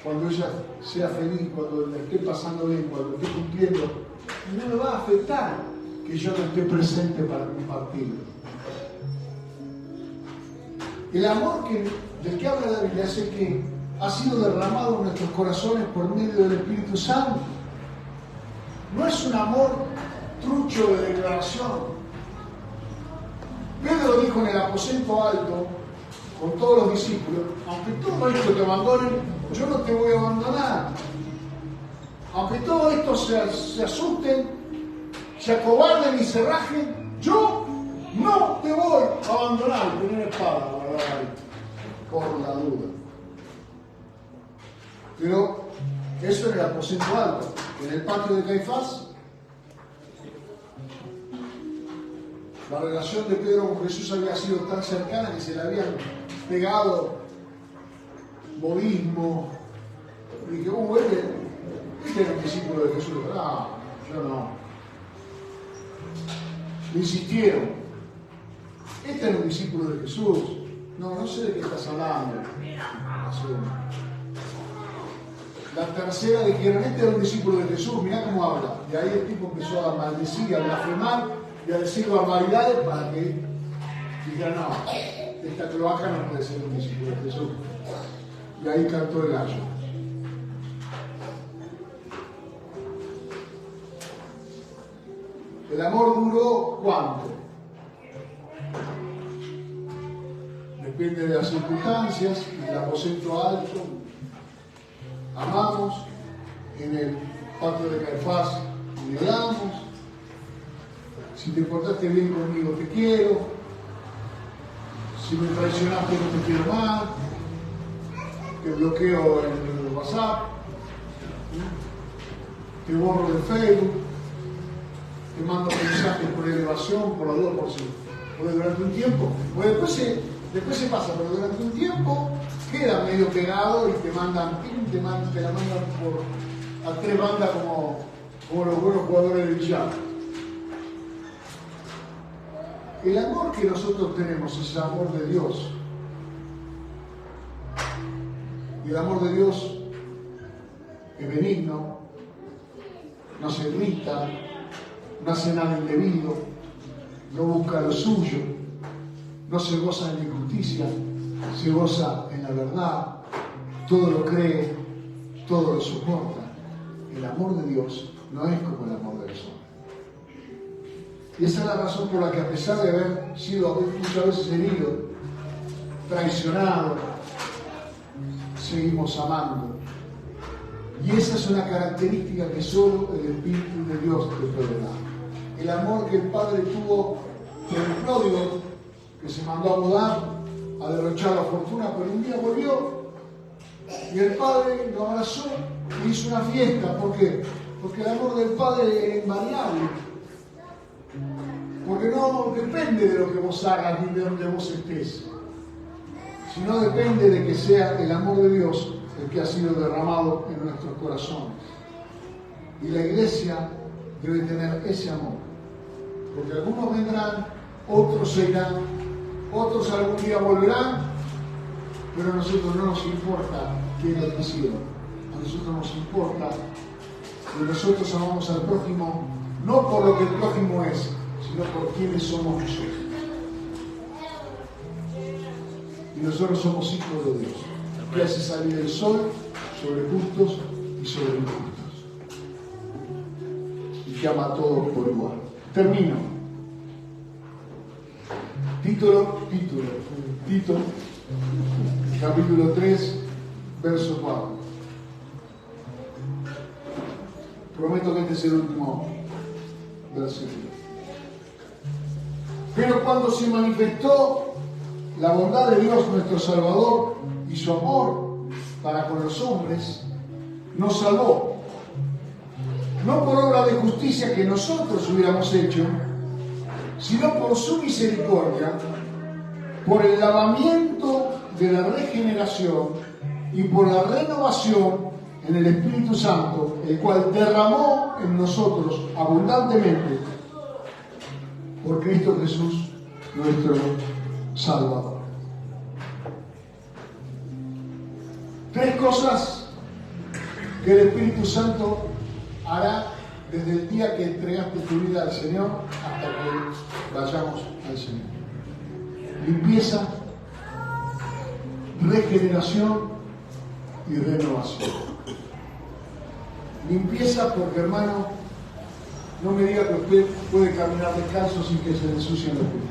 cuando ella sea feliz, cuando la esté pasando bien, cuando esté cumpliendo. Y no me va a afectar que yo no esté presente para compartirlo. El amor del que habla la Biblia es el que ha sido derramado en nuestros corazones por medio del Espíritu Santo. No es un amor trucho de declaración. Pedro dijo en el aposento alto, con todos los discípulos, aunque todos estos te abandonen, yo no te voy a abandonar. Aunque todos estos se asusten, se acobarden y se rajen, yo no te voy a abandonar. Tener espada, ¿verdad? Por la duda. Pero eso en el aposento alto. En el patio de Caifás, la relación de Pedro con Jesús había sido tan cercana que se le habían pegado modismo. Y dije, este era un discípulo de Jesús. Ah, yo no. Me insistieron. Este era un discípulo de Jesús. No sé de qué estás hablando. La tercera dijeron, este era un discípulo de Jesús, mirá cómo habla. Y ahí el tipo empezó a maldecir, a blasfemar y a decir barbaridades para que dijeran, no, esta cloaca no puede ser un discípulo de Jesús. Y ahí cantó el gallo. ¿El amor duró cuánto? Depende de las circunstancias, en el aposento alto. Amamos, en el patio de Caifás negamos. Si te portaste bien conmigo, te quiero. Si me traicionaste, no te quiero más. Te bloqueo en el WhatsApp. Te borro del Facebook. Te mando mensajes por elevación, por la duda, por si. Porque durante un tiempo, pues después se pasa, pero durante un tiempo queda medio pegado y te la mandan a tres bandas como los buenos jugadores de billar. El amor que nosotros tenemos es el amor de Dios. Y el amor de Dios es benigno, no se irrita, no hace nada indebido, no busca lo suyo, no se goza en la injusticia, se goza en la verdad, todo lo cree, todo lo soporta. El amor de Dios no es como el amor de los hombres. Y esa es la razón por la que, a pesar de haber sido muchas veces heridos, traicionados, seguimos amando. Y esa es una característica que solo el Espíritu de Dios te puede dar. El amor que el Padre tuvo por el pródigo, que se mandó a mudar, a derrochar la fortuna, pero un día volvió y el Padre lo abrazó y hizo una fiesta. ¿Por qué? Porque el amor del Padre es invariable. Porque no depende de lo que vos hagas ni de donde vos estés, sino depende de que sea el amor de Dios el que ha sido derramado en nuestros corazones. Y la iglesia debe tener ese amor. Porque algunos vendrán, otros se irán, otros algún día volverán, pero a nosotros no nos importa quiénes hicieron. A nosotros nos importa que nosotros amamos al prójimo no por lo que el prójimo es, sino por quiénes somos nosotros. Y nosotros somos hijos de Dios, que hace salir el sol sobre justos y sobre injustos, y que ama a todos por igual. Termino. Tito, capítulo 3, verso 4. Prometo que este es el último versículo. Pero cuando se manifestó la bondad de Dios nuestro Salvador y su amor para con los hombres, nos salvó, no por obra de justicia que nosotros hubiéramos hecho, sino por su misericordia, por el lavamiento de la regeneración y por la renovación en el Espíritu Santo, el cual derramó en nosotros abundantemente por Cristo Jesús, nuestro Salvador. Tres cosas que el Espíritu Santo hará desde el día que entregaste tu vida al Señor hasta que vayamos al Señor. Limpieza, regeneración y renovación. Limpieza porque, hermano, no me diga que usted puede caminar descalzo sin que se le ensucien los pies.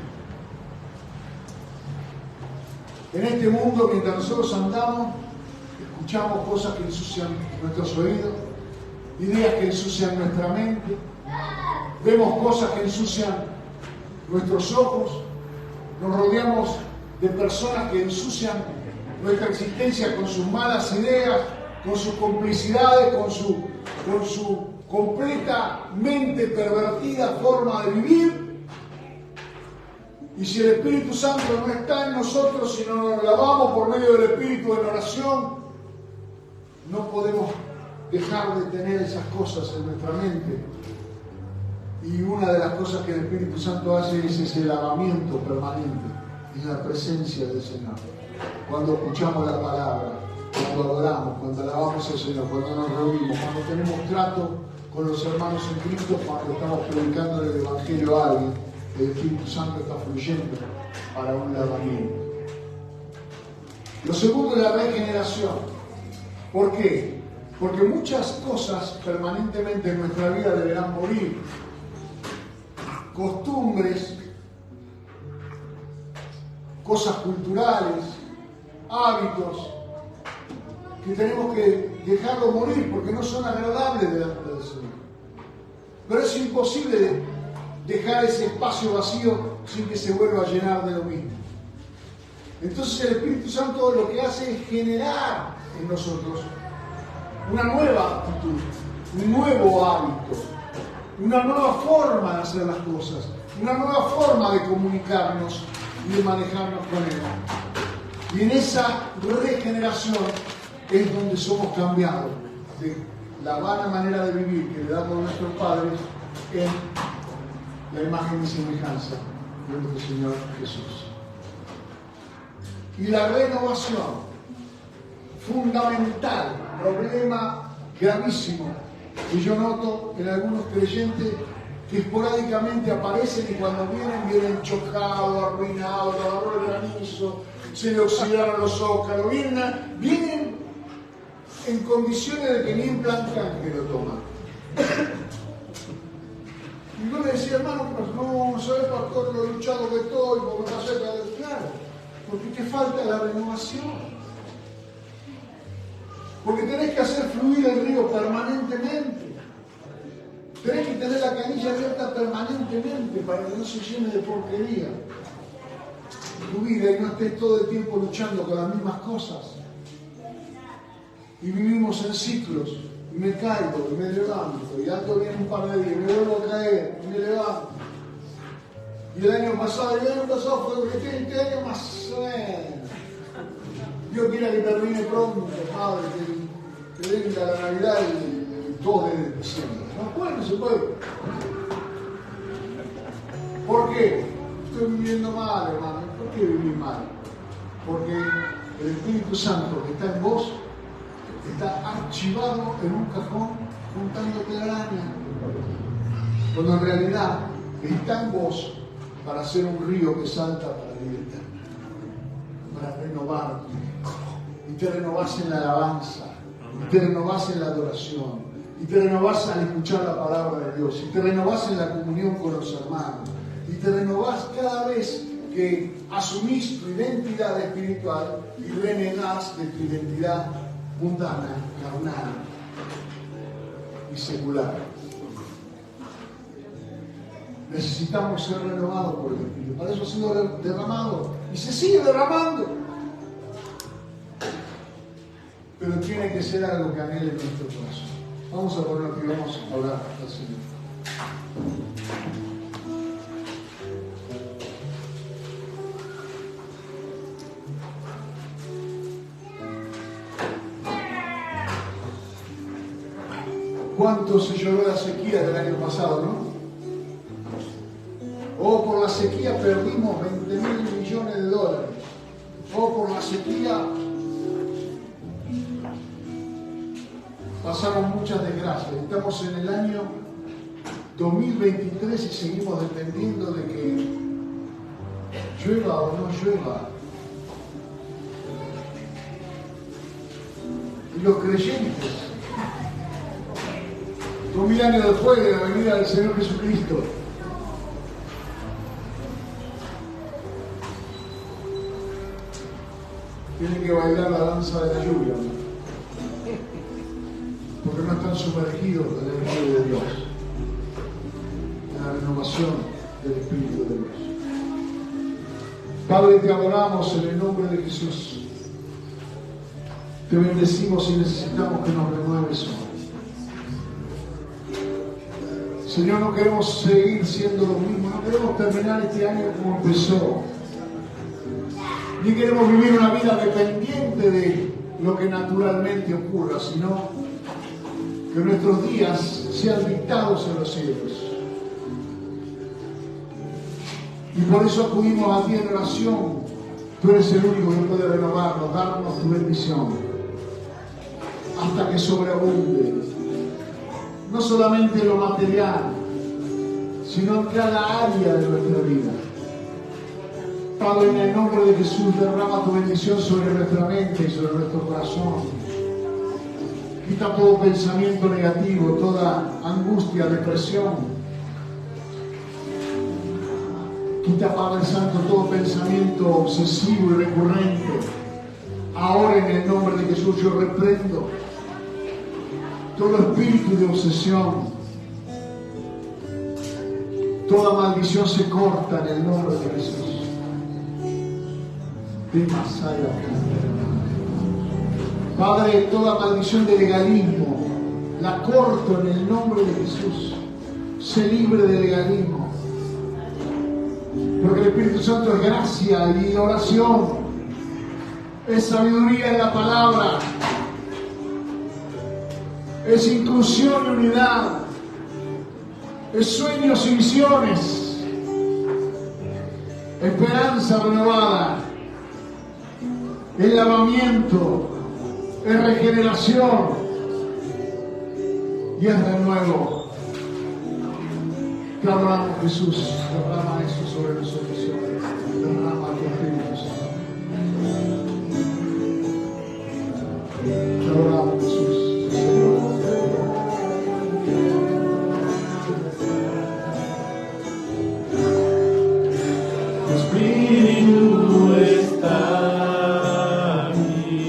En este mundo, mientras nosotros andamos, escuchamos cosas que ensucian nuestros oídos, ideas que ensucian nuestra mente, vemos cosas que ensucian nuestros ojos, nos rodeamos de personas que ensucian nuestra existencia con sus malas ideas, con sus complicidades, con su completamente pervertida forma de vivir. Y si el Espíritu Santo no está en nosotros, si no nos lavamos por medio del Espíritu en oración, no podemos dejar de tener esas cosas en nuestra mente. Y una de las cosas que el Espíritu Santo hace es ese lavamiento permanente en la presencia del Señor. Cuando escuchamos la palabra, cuando adoramos, cuando alabamos al Señor, cuando nos reunimos, cuando tenemos trato con los hermanos en Cristo, cuando estamos predicando el Evangelio a alguien, el Espíritu Santo está fluyendo para un lavamiento. Lo segundo es la regeneración. ¿Por qué? Porque muchas cosas permanentemente en nuestra vida deberán morir. Costumbres, cosas culturales, hábitos, que tenemos que dejarlos morir porque no son agradables delante del Señor. Pero es imposible dejar ese espacio vacío sin que se vuelva a llenar de lo mismo. Entonces el Espíritu Santo lo que hace es generar en nosotros una nueva actitud, un nuevo hábito, una nueva forma de hacer las cosas, una nueva forma de comunicarnos y de manejarnos con Él. Y en esa regeneración es donde somos cambiados de la vana manera de vivir que le damos a nuestros padres en la imagen y semejanza de nuestro Señor Jesús. Y la renovación, fundamental, problema gravísimo, que yo noto en algunos creyentes que esporádicamente aparecen y cuando vienen chocados, arruinados, lo agarró el granizo, se le oxidaron los zócalos, vienen en condiciones de que ni en plan canje lo toman. Y yo le decía, hermano, no, ¿sabes, pastor, lo luchado que estoy, porque me pasé claro, porque te falta la renovación. Porque tenés que hacer fluir el río permanentemente. Tenés que tener la canilla abierta permanentemente para que no se llene de porquería tu vida y no estés todo el tiempo luchando con las mismas cosas. Y vivimos en ciclos. Y me caigo, y me levanto, y alto viene un par de días, y me vuelvo a caer, y me levanto. Y el año pasado fue este año más o menos. Dios quiera que termine pronto, Padre, que venga la Navidad el 2 de diciembre. No se puede. ¿Por qué? Estoy viviendo mal, hermano. ¿Por qué vivir mal? Porque el Espíritu Santo que está en vos está archivado en un cajón juntando telaraña. Cuando en realidad está en vos para ser un río que salta para la vida eterna, para renovarte. Y te renovás en la alabanza, y te renovás en la adoración, y te renovás al escuchar la palabra de Dios, y te renovás en la comunión con los hermanos, y te renovás cada vez que asumís tu identidad espiritual y renegás de tu identidad mundana, carnal y secular. Necesitamos ser renovados por el Espíritu. Para eso ha sido derramado y se sigue derramando. Pero tiene que ser algo que anhele nuestro corazón. Vamos a ponerlo aquí, vamos a orar al Señor. ¿Cuánto se lloró la sequía del año pasado, no? Oh, por la sequía perdimos 20.000 millones de dólares. Oh, por la sequía pasaron muchas desgracias. Estamos en el año 2023 y seguimos dependiendo de que llueva o no llueva. Y los creyentes, 2000 años después de la venida del Señor Jesucristo, tienen que bailar la danza de la lluvia, porque no están sumergidos en el poder de Dios, en la renovación del Espíritu de Dios. Padre, te adoramos en el nombre de Jesús. Te bendecimos y necesitamos que nos renueves hoy. Señor, no queremos seguir siendo lo mismo, no queremos terminar este año como empezó. Ni queremos vivir una vida dependiente de lo que naturalmente ocurra, sino que nuestros días sean dictados en los cielos. Y por eso acudimos a ti en oración. Tú eres el único que puede renovarnos, darnos tu bendición, hasta que sobreabunde. No solamente lo material, sino en cada área de nuestra vida. Padre, en el nombre de Jesús, derrama tu bendición sobre nuestra mente y sobre nuestro corazón. Quita todo pensamiento negativo, toda angustia, depresión. Quita, Padre Santo, todo pensamiento obsesivo y recurrente. Ahora, en el nombre de Jesús, yo reprendo todo espíritu de obsesión. Toda maldición se corta en el nombre de Jesús. Padre, toda maldición de legalismo la corto en el nombre de Jesús. Sé libre de legalismo, porque el Espíritu Santo es gracia y oración, es sabiduría en la palabra, es inclusión y unidad, es sueños y visiones, esperanza renovada, es lavamiento, es regeneración y es renuevo. Te adoramos, Jesús. Derrama eso sobre nosotros. Derrama tu Espíritu Santo. Te adoramos, Jesús. Tu Espíritu está aquí.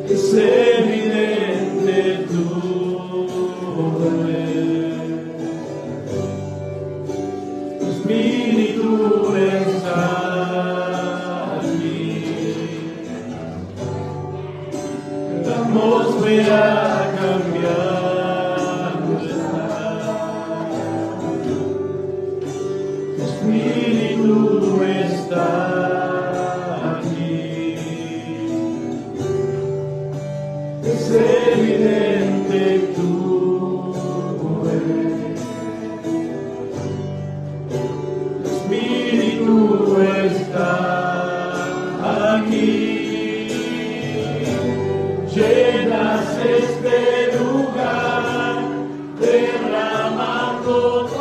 Es evidente tu poder. Tu Espíritu está aquí. La atmósfera cambiando está. Tu Espíritu está aquí. Es evidente tu poder. Tu Espíritu está aquí. Llenas este lugar, derramando tu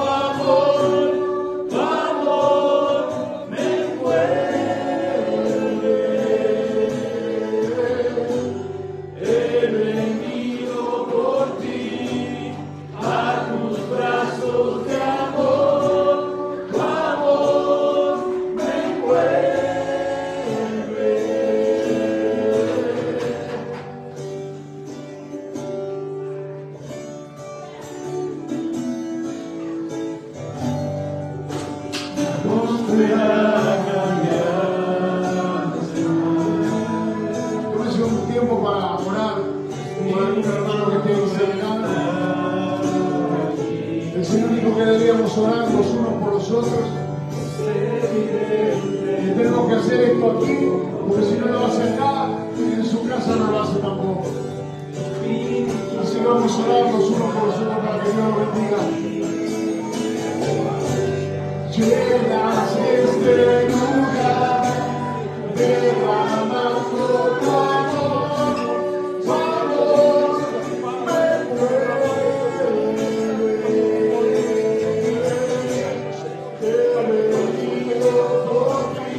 amor me envuelve. He venido por ti a tus brazos de amor, tu amor me envuelve. Tómese un tiempo para orar por algún hermano que esté enseñando. Es el único que deberíamos orar los unos por los otros. Y tenemos que hacer esto aquí, porque si no lo hace acá, en su casa no lo hace tampoco. Así vamos a orar los unos por los otros para que Dios los bendiga. Llenas este lugar, derramando tu amor, me envuelve. He venido por ti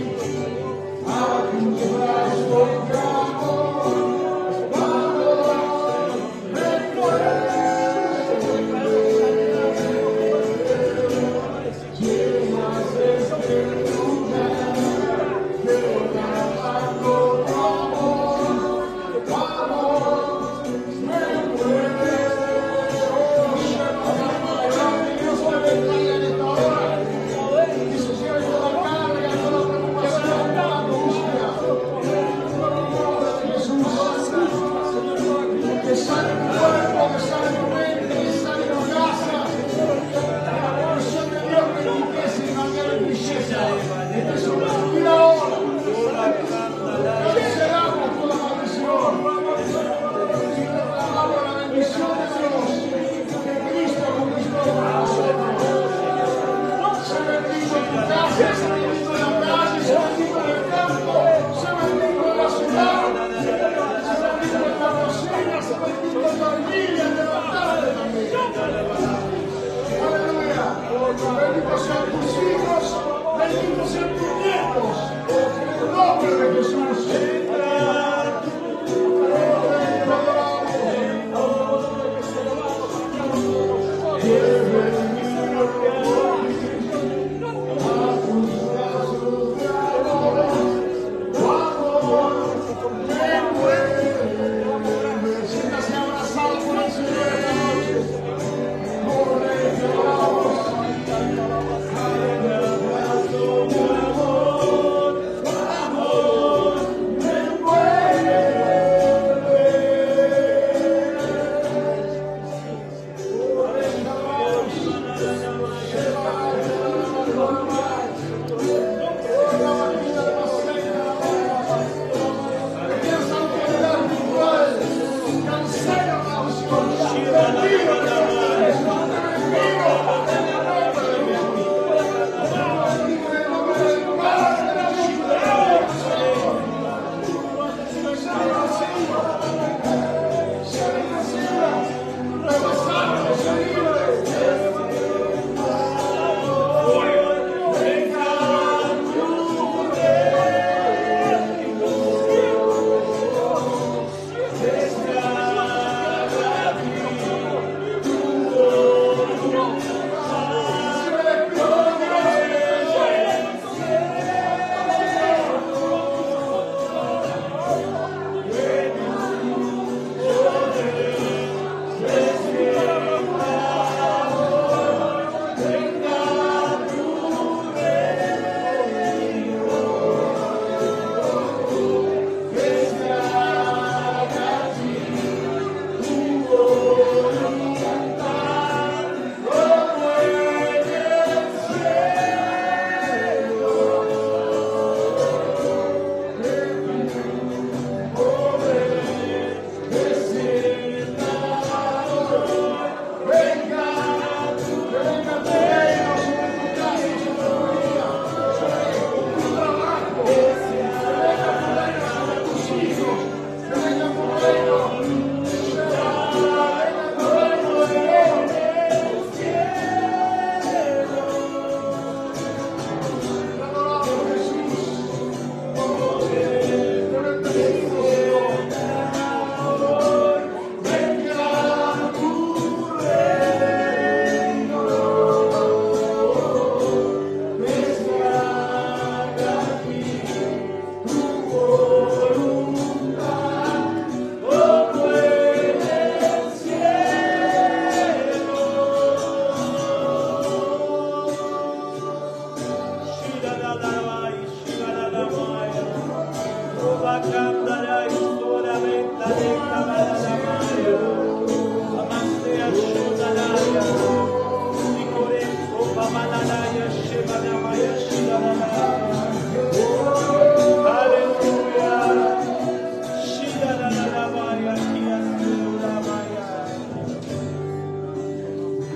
a tus brazos de amor, me envuelve. Llenas este lugar, derramando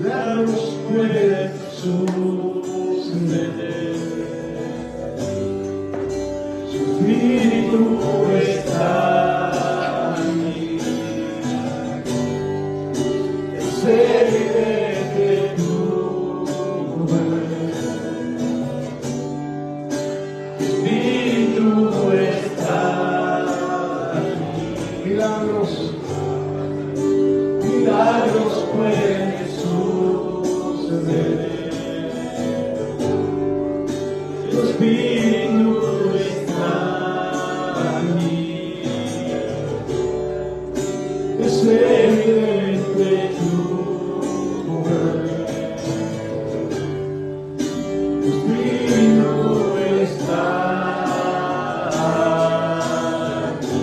Milagros pueden suceder. Su espíritu está aquí. Es evidente tu poder. Tu espíritu está aquí. Milagros pueden suceder. Tu espíritu está aquí. Es evidente tu poder. Tu espíritu está aquí.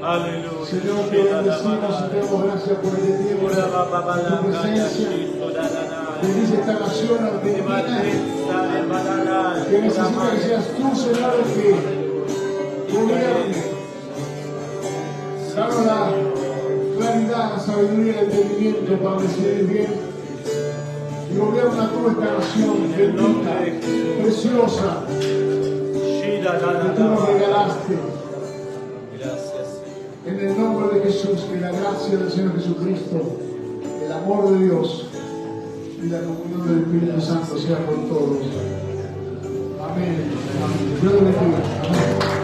Aleluya. Señor, te bendecimos y te damos gracias por este tiempo, por tu presencia. Bendice esta nación argentina, que necesita que seas tú, Señor, el que gobierne. Danos la claridad, la sabiduría y el entendimiento para decidir bien. Y gobierna tú esta nación bendita, preciosa, que tú nos regalaste. Gracias. En el nombre de Jesús, que la gracia del Señor Jesucristo, el amor de Dios y la comunión del Espíritu Santo sea con todos. Amén. Amén. Dios les bendiga. Amén.